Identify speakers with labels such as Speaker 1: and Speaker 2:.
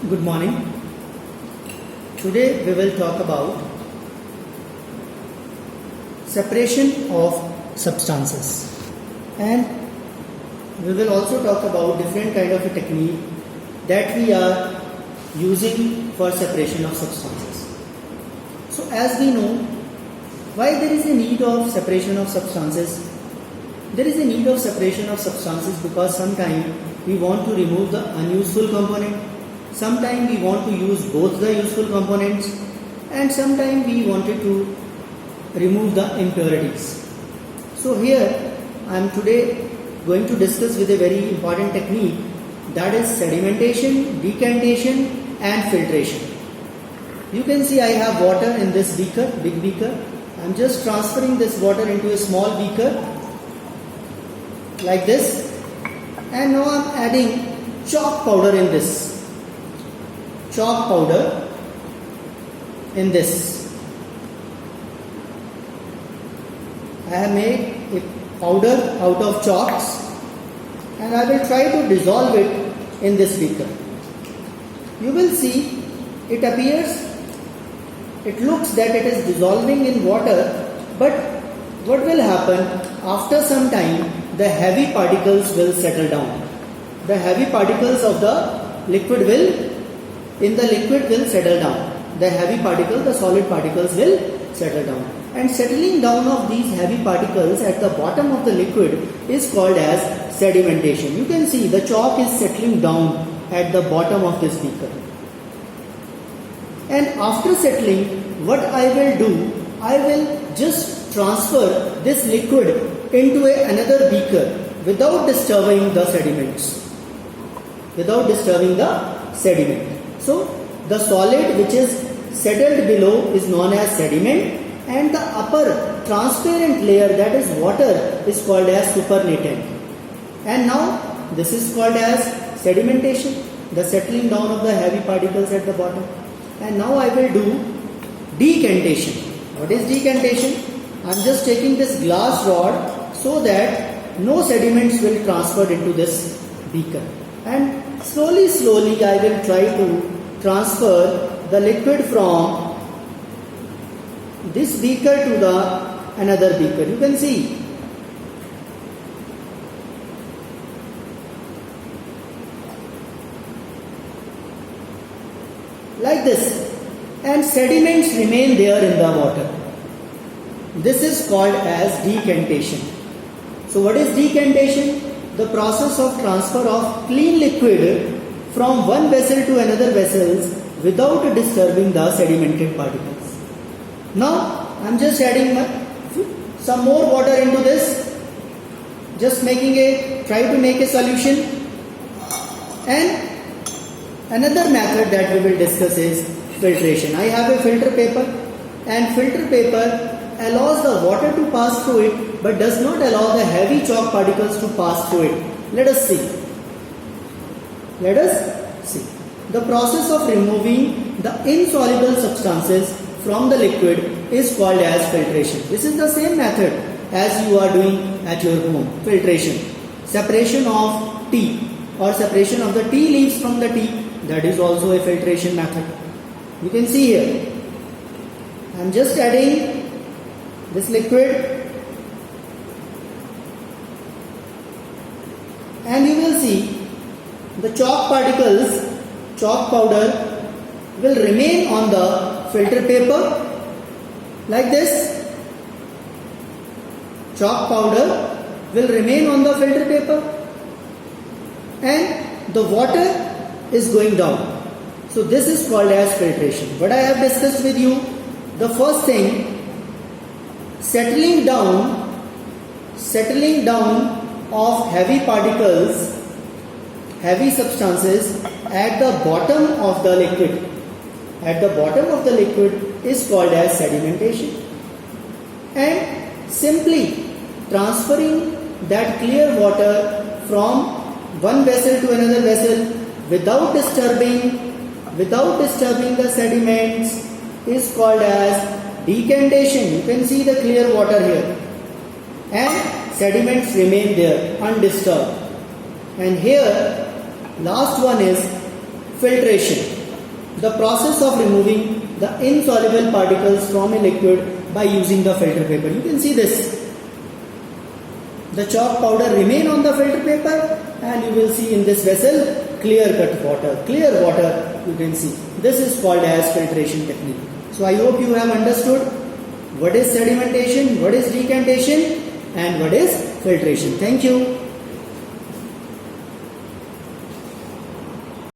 Speaker 1: Good morning. Today we will talk about separation of substances, and we will also talk about different kind of a technique that we are using for separation of substances. So as we know, why there is a need of separation of substances? There is a need of separation of substances because sometimes we want to remove the unuseful component. Sometimes we want to use both the useful components, and sometimes we wanted to remove the impurities. So here I am today going to discuss with a very important technique, that is sedimentation, decantation and filtration. You can see I have water in this beaker, big beaker. I am just transferring this water into a small beaker like this, and now I am adding chalk powder in this. Chalk powder in this. I have made a powder out of chalks, and I will try to dissolve it in this beaker. You will see it appears, it looks that it is dissolving in water, but what will happen after some time? The heavy particles will settle down. The heavy particles of the liquid will settle down. The heavy particles, the solid particles will settle down. And settling down of these heavy particles at the bottom of the liquid is called as sedimentation. You can see the chalk is settling down at the bottom of this beaker. And after settling, what I will do, I will just transfer this liquid into another beaker without disturbing the sediments. So the solid which is settled below is known as sediment, and the upper transparent layer, that is water, is called as supernatant. And now this is called as sedimentation, the settling down of the heavy particles at the bottom. And now I will do decantation. What is decantation? I am just taking this glass rod so that no sediments will transfer into this beaker, and slowly I will try to transfer the liquid from this beaker to the another beaker. You can see like this, and sediments remain there in the water. This is called as decantation. So what is decantation? The process of transfer of clean liquid from one vessel to another vessels without disturbing the sedimented particles. Now I am just adding some more water into this, just try to make a solution. And another method that we will discuss is filtration. I have a filter paper, and filter paper allows the water to pass through it but does not allow the heavy chalk particles to pass through it. Let us see. The process of removing the insoluble substances from the liquid is called as filtration. This is the same method as you are doing at your home. Filtration. Separation of tea or separation of the tea leaves from the tea, that is also a filtration method. You can see here, I am just adding this liquid, and you will see the chalk particles, chalk powder will remain on the filter paper like this. Chalk powder will remain on the filter paper, and the water is going down. So this is called as filtration. What I have discussed with you, the first thing, settling down of heavy particles, heavy substances at the bottom of the liquid. At the bottom of the liquid is called as sedimentation. And simply transferring that clear water from one vessel to another vessel without disturbing the sediments is called as decantation. You can see the clear water here, and sediments remain there undisturbed. And here last one is Filtration. The process of removing the insoluble particles from a liquid by using the filter paper. You can see this. The chalk powder remain on the filter paper, and you will see in this vessel clear cut water. Clear water you can see. This is called as filtration technique. So I hope you have understood what is sedimentation, what is decantation, and what is filtration. Thank you.